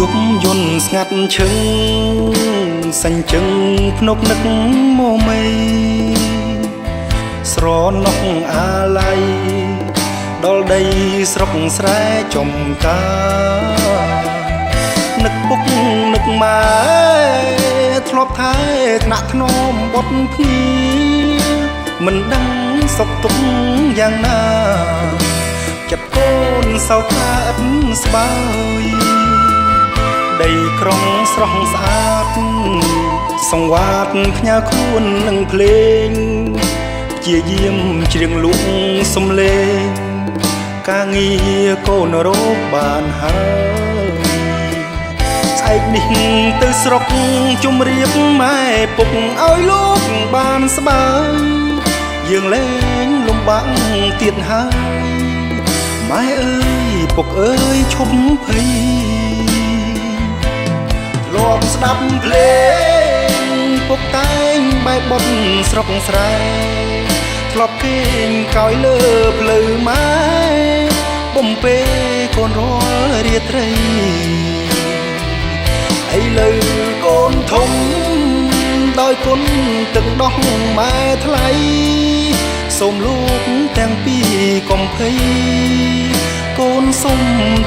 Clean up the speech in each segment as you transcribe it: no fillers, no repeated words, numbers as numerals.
ប់យន្តស្ងាត់ឈឹងសាញ់ជឹងភ្នប់នឹកមកមីស្រណុកអាឡ័យដល់ដីស្រុកស្រែចំការនឹកពុកនឹកម៉ែធ្លាប់ថែថ្នាក់ធ្នមបុតភីមិនដឹងសុខទុក្ខយ៉ាងណាចិត្តកូនសោកថាឥតស្បើយដីក្រុងស្រស់ស្អាតសង្វាតផ្ញើខ្លួននឹងភ្លេងព្យាយាមច្រៀងលក់សំឡេងការងារកូនរកបានហើយស្អែកនេះទៅស្រុកជម្រាបម៉ែពុកឲ្យលោកបានស្បើយយើងលែងលំបាក់ទៀតហើយម៉ែអើយពុកអើយឈប់ភ័យធ្លាប់ស្ដាប់ភ្លេងពុកតែងបែបបុតស្រុកស្រែធ្លាប់គេងកោយលើភ្លៅម៉ែបំពេកូនរាល់រាត្រីឥឡូវកូនធំដោយគុណទឹកដោះម៉ែថ្លៃសូមលោកទាំងពីរកុំភ័យកូនសុំ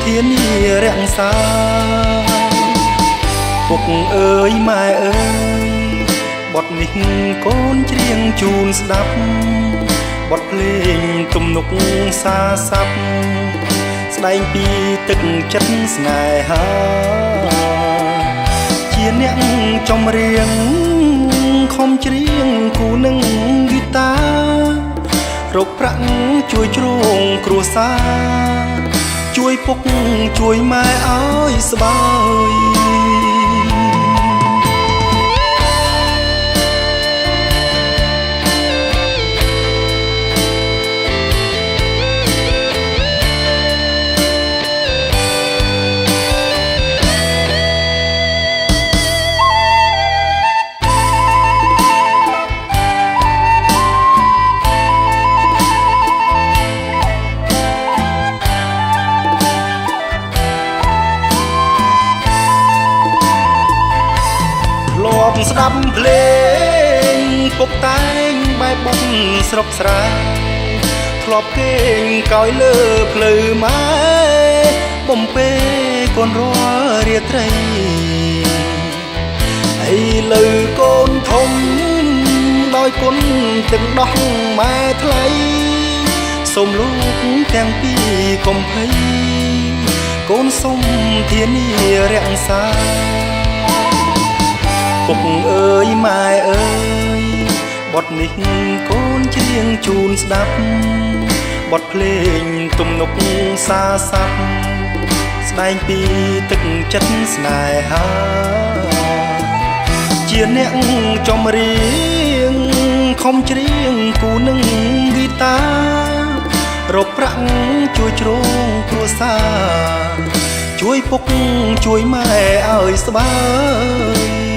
ធានារក្សាពុកអើយម៉ែអើយបទនេះកូនច្រៀងជូនស្ដាប់បទភ្លេងទំនុកសាស័ព្ទស្ដែងពីទឹកចិត្តស្នេហាជាអ្នកចម្រៀងខំច្រៀងគូនឹងហ្គីតារកប្រាក់ជួយជ្រងគ្រួសារជួយពុកជួយម៉ែឲ្យស្បើយស្ដាប់ភ្លេងពុកតែងបែបបុតស្រុកស្រែធ្លាប់គេងកោយលើភ្លៅម៉ែបំពេកូនរាល់រាត្រីឥឡូវកូនធំដោយគុណទឹកដោះម៉ែថ្លៃសូមលោកទាំងពីរកុំភ័យកូនសុំធានារក្សាពុកអើយម៉ែអើយបទនេះកូនច្រៀងជូនស្ដាប់បទភ្លេងទំនុកសាស័ព្ទស្ដែងពីទឹកចិត្តស្នេហាជាអ្នកចម្រៀងខំច្រៀងគូនឹងហ្គីតារកប្រាក់ជួយជ្រងគ្រួសារជួយពុកជួយម៉ែឲ្យស្បើយ